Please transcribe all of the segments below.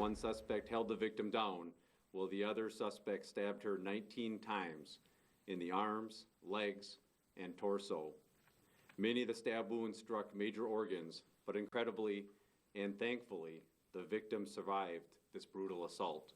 One suspect held the victim down, while the other suspect stabbed her 19 times in the arms, legs, and torso. Many of the stab wounds struck major organs, but incredibly and thankfully, the victim survived this brutal assault.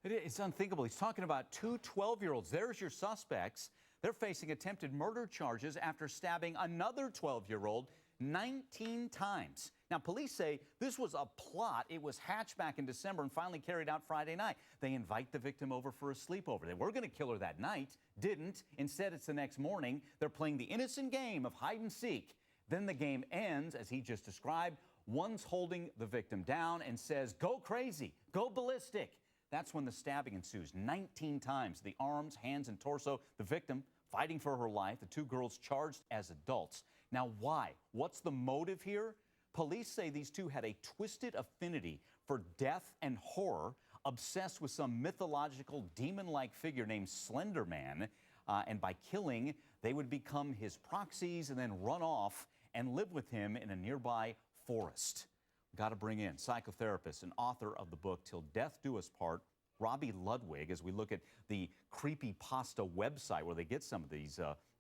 It's unthinkable. He's talking about two 12-year-olds. There's your suspects. They're facing attempted murder charges after stabbing another 12-year-old 19 times. Now, police say this was a plot. It was hatched back in December and finally carried out Friday night. They invite the victim over for a sleepover. They were going to kill her that night, didn't. Instead, it's the next morning. They're playing the innocent game of hide and seek. Then the game ends, as he just described. One's holding the victim down and says, "Go crazy, go ballistic." That's when the stabbing ensues 19 times. The arms, hands, and torso. The victim fighting for her life. The two girls charged as adults. Now, why? What's the motive here? Police say these two had a twisted affinity for death and horror, obsessed with some mythological demon-like figure named Slender Man. And by killing, they would become his proxies and then run off and live with him in a nearby forest. Got to bring in psychotherapist and author of the book Till Death Do Us Part, Robbie Ludwig, as we look at the creepypasta website where they get some of these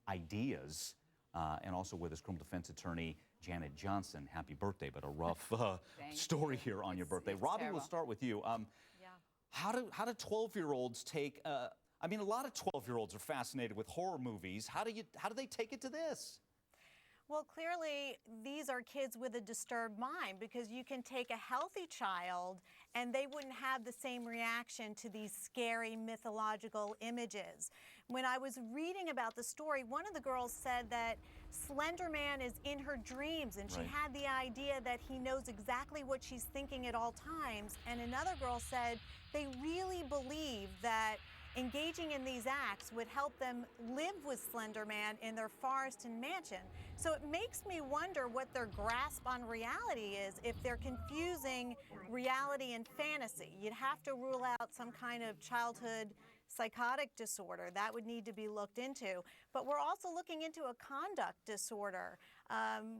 ideas. And also with us, criminal defense attorney Janet Johnson. Happy birthday, but a rough story here on your birthday. Robbie, terrible. we'll start with you. How do 12-year-olds take? I mean, a lot of 12-year-olds are fascinated with horror movies. How do they take it to this? Well, clearly, these are kids with a disturbed mind, because you can take a healthy child and they wouldn't have the same reaction to these scary mythological images. When I was reading about the story, one of the girls said that Slender Man is in her dreams, and she had the idea that he knows exactly what she's thinking at all times. And another girl said they really believe that engaging in these acts would help them live with Slender Man in their forest and mansion. So it makes me wonder what their grasp on reality is, if they're confusing reality and fantasy. You'd have to rule out some kind of childhood psychotic disorder. That would need to be looked into. But we're also looking into a conduct disorder.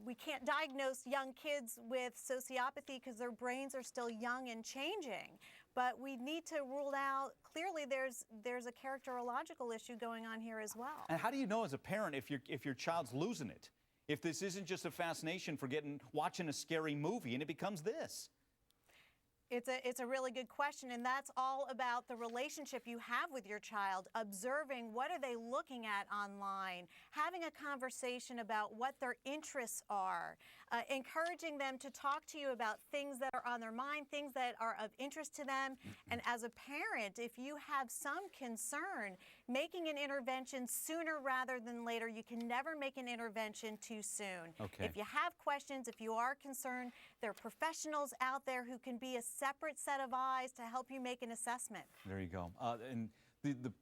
We can't diagnose young kids with sociopathy because their brains are still young and changing. But we need to rule out, clearly there's a characterological issue going on here as well. And how do you know as a parent if your child's losing it? If this isn't just a fascination for watching a scary movie and it becomes this? It's a really good question, and that's all about the relationship you have with your child, observing what are they looking at online, having a conversation about what their interests are, encouraging them to talk to you about things that are on their mind, things that are of interest to them. And as a parent, if you have some concern, making an intervention sooner rather than later. You can never make an intervention too soon. Okay. If you have questions, if you are concerned, there are professionals out there who can be a separate set of eyes to help you make an assessment. There you go. And the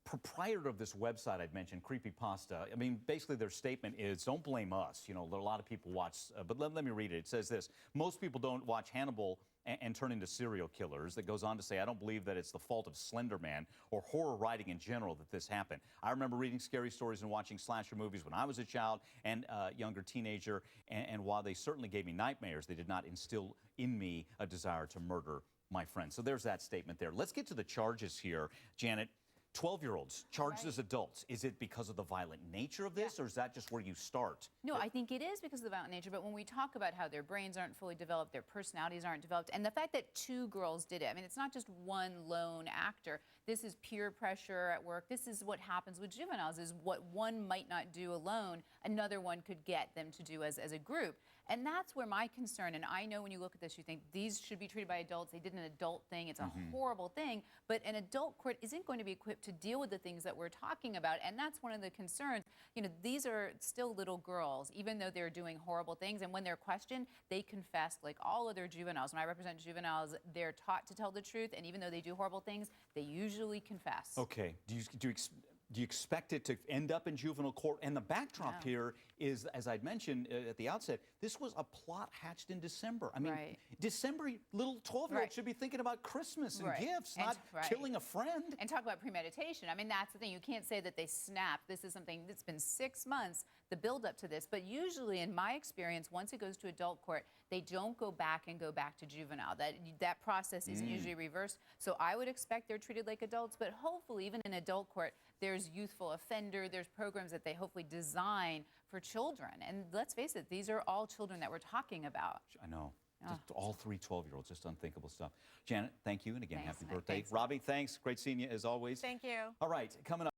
proprietor of this website I'd mentioned, Creepypasta, I mean, basically their statement is, don't blame us. You know, a lot of people watch, but let me read it. It says this: most people don't watch Hannibal and turn into serial killers. That goes on to say, I don't believe that it's the fault of Slender Man or horror writing in general that this happened. I remember reading scary stories and watching slasher movies when I was a child and younger teenager, and while they certainly gave me nightmares, they did not instill in me a desire to murder my friends. So there's that statement there. Let's get to the charges here. Janet, 12-year-olds charged as adults. Is it because of the violent nature of this, or is that just where you start? No, I think it is because of the violent nature, but when we talk about how their brains aren't fully developed, their personalities aren't developed, and the fact that two girls did it, I mean, it's not just one lone actor. This is peer pressure at work. This is what happens with juveniles, is what one might not do alone, another one could get them to do as a group. And that's where my concern, and I know when you look at this, you think these should be treated by adults. They did an adult thing. It's a horrible thing, but an adult court isn't going to be equipped to deal with the things that we're talking about, and that's one of the concerns. You know, these are still little girls, even though they're doing horrible things, and when they're questioned, they confess like all other juveniles. When I represent juveniles, they're taught to tell the truth, and even though they do horrible things, they usually confess. Okay. Do you expect it to end up in juvenile court? And the backdrop here is, as I'd mentioned at the outset, this was a plot hatched in December. I mean, Right. December, little 12-year-olds Right. should be thinking about Christmas and Right. gifts, And- not right. killing a friend. And talk about premeditation. I mean, that's the thing. You can't say that they snapped. This is something that's been 6 months, the build up to this. But usually, in my experience, once it goes to adult court, they don't go back to juvenile. That process isn't usually reversed. So I would expect they're treated like adults. But hopefully, even in adult court, there's youthful offender. There's programs that they hopefully design for children. And let's face it, these are all children that we're talking about. I know. Just all 3 12-year-olds, just unthinkable stuff. Janet, thank you, and again, Thanks, happy Mike. birthday. Thanks, Mike. Robbie, thanks. Great seeing you as always. Thank you. All right, coming up.